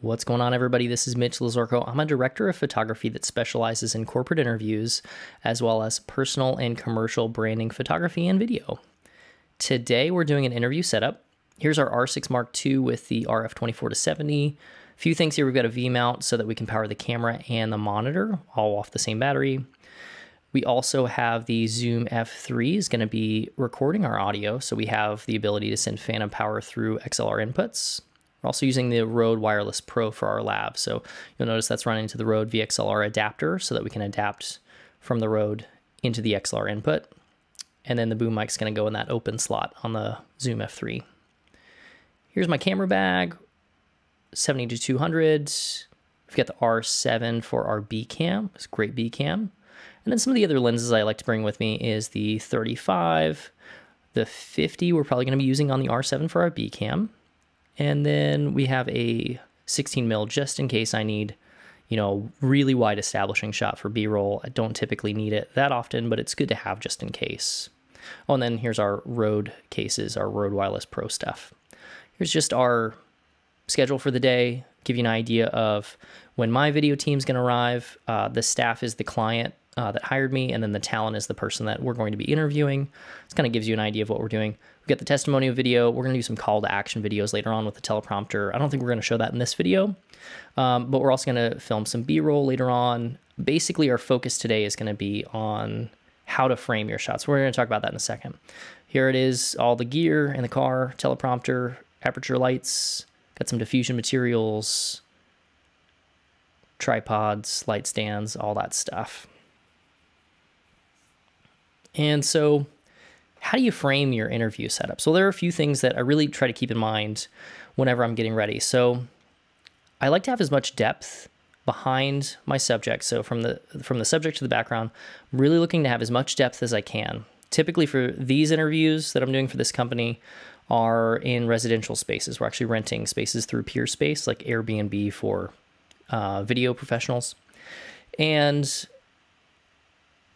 What's going on, everybody? This is Mitch Lazorko. I'm a director of photography that specializes in corporate interviews, as well as personal and commercial branding photography and video. Today, we're doing an interview setup. Here's our R6 Mark II with the RF 24-70. A few things here. We've got a V mount so that we can power the camera and the monitor, all off the same battery. We also have the Zoom F3 is going to be recording our audio, so we have the ability to send phantom power through XLR inputs. We're also using the Rode Wireless Pro for our lab, so you'll notice that's running to the Rode VXLR adapter so that we can adapt from the Rode into the XLR input. And then the boom mic's going to go in that open slot on the Zoom F3. Here's my camera bag, 70-200. We've got the R7 for our B cam. It's a great B cam. And then some of the other lenses I like to bring with me is the 35, the 50 we're probably going to be using on the R7 for our B cam. And then we have a 16mm just in case I need, really wide establishing shot for B-roll. I don't typically need it that often, but it's good to have just in case. Oh, and then here's our Rode cases, our Rode Wireless Pro stuff. Here's just our schedule for the day, give you an idea of when my video team's going to arrive. The staff is the client that hired me, and then the talent is the person that we're going to be interviewing. This kind of gives you an idea of what we're doing. We've got the testimonial video. We're going to do some call to action videos later on with the teleprompter. I don't think we're going to show that in this video, but we're also going to film some B-roll later on. Basically, our focus today is going to be on how to frame your shots. We're going to talk about that in a second. Here it is, all the gear in the car, teleprompter, Aputure lights, got some diffusion materials, tripods, light stands, all that stuff. And so how do you frame your interview setup? So there are a few things that I really try to keep in mind whenever I'm getting ready. So I like to have as much depth behind my subject. So from the subject to the background, I'm really looking to have as much depth as I can. Typically for these interviews that I'm doing for this company are in residential spaces. We're actually renting spaces through Peer Space, like Airbnb for video professionals. And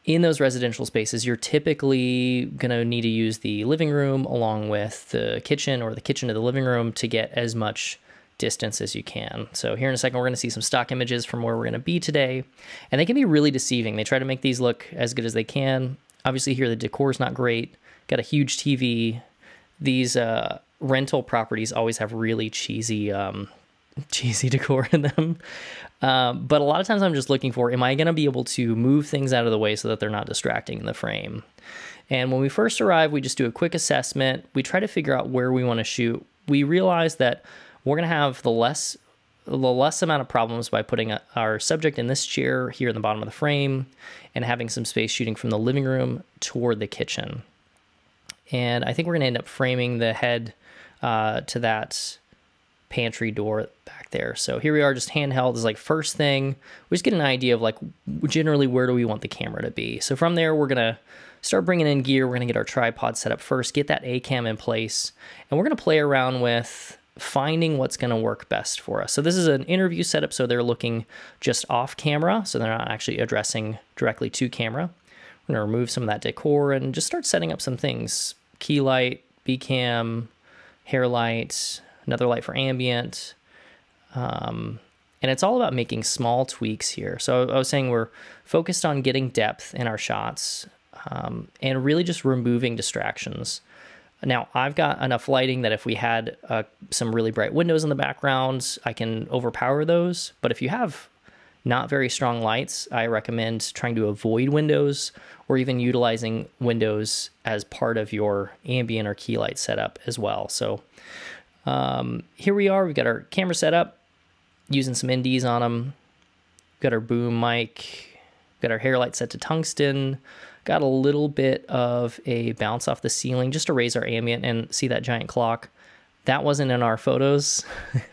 in those residential spaces, you're typically going to need to use the living room along with the kitchen or the kitchen to the living room to get as much distance as you can. So here in a second, we're going to see some stock images from where we're going to be today, and they can be really deceiving. They try to make these look as good as they can. Obviously here, the decor is not great. Got a huge TV. These rental properties always have really cheesy decor in them. But a lot of times I'm just looking for, am I going to be able to move things out of the way so that they're not distracting in the frame? And when we first arrive, we just do a quick assessment. We try to figure out where we want to shoot. We realize that we're going to have the less amount of problems by putting our subject in this chair here in the bottom of the frame and having some space shooting from the living room toward the kitchen. And I think we're going to end up framing the head to that pantry door back there. So here we are, just handheld is like first thing. We just get an idea of like generally where do we want the camera to be. So from there, we're going to start bringing in gear. We're going to get our tripod set up first, get that A cam in place, and we're going to play around with finding what's going to work best for us. So this is an interview setup, so they're looking just off camera, so they're not actually addressing directly to camera. We're going to remove some of that decor and just start setting up some things. Key light, B cam, hair light, another light for ambient. And it's all about making small tweaks here. So I was saying we're focused on getting depth in our shots and really just removing distractions. Now, I've got enough lighting that if we had some really bright windows in the background, I can overpower those. But if you have not very strong lights, I recommend trying to avoid windows or even utilizing windows as part of your ambient or key light setup as well. So here we are, we've got our camera set up, using some NDs on them. We've got our boom mic, got our hair light set to tungsten, got a little bit of a bounce off the ceiling just to raise our ambient and see that giant clock. That wasn't in our photos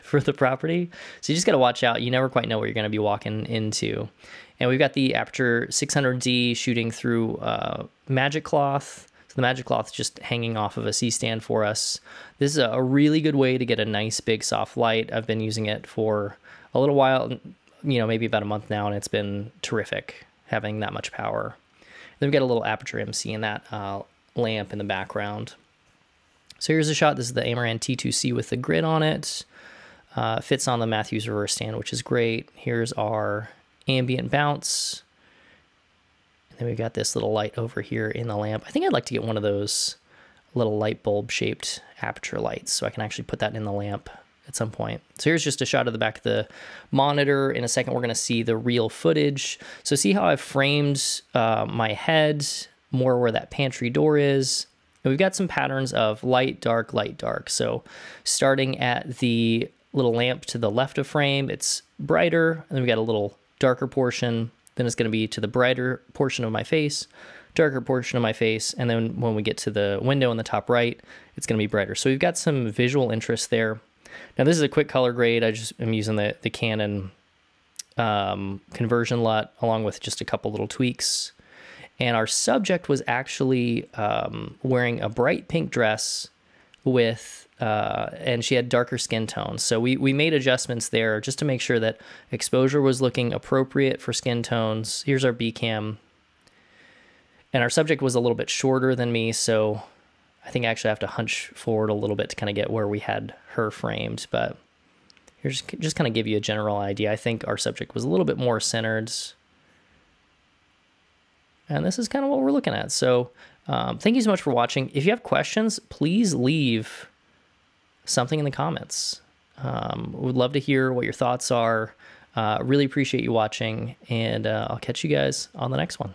for the property. So you just got to watch out. You never quite know what you're going to be walking into. And we've got the Aputure 600D shooting through magic cloth. So the magic cloth is just hanging off of a C-stand for us. This is a really good way to get a nice big soft light. I've been using it for a little while, maybe about a month now, and it's been terrific having that much power. Then we've got a little Aputure MC in that lamp in the background. So here's a shot. This is the Amaran T2C with the grid on it. Fits on the Matthews reverse stand, which is great. Here's our ambient bounce. And then we've got this little light over here in the lamp. I think I'd like to get one of those little light bulb shaped Aputure lights so I can actually put that in the lamp at some point. So here's just a shot of the back of the monitor. In a second, we're going to see the real footage. So see how I've framed my head more where that pantry door is. And we've got some patterns of light, dark, light, dark. So starting at the little lamp to the left of frame, it's brighter. And then we got a little darker portion. Then it's going to be to the brighter portion of my face, darker portion of my face. And then when we get to the window in the top right, it's going to be brighter. So we've got some visual interest there. Now this is a quick color grade. I just am using the Canon conversion LUT along with just a couple little tweaks. And our subject was actually wearing a bright pink dress with, and she had darker skin tone. So we made adjustments there just to make sure that exposure was looking appropriate for skin tones. Here's our B cam. And our subject was a little bit shorter than me, so I think I actually have to hunch forward a little bit to kind of get where we had her framed. But here's just kind of give you a general idea. I think our subject was a little bit more centered. And this is kind of what we're looking at. So thank you so much for watching. If you have questions, please leave something in the comments. We'd love to hear what your thoughts are. Really appreciate you watching, and I'll catch you guys on the next one.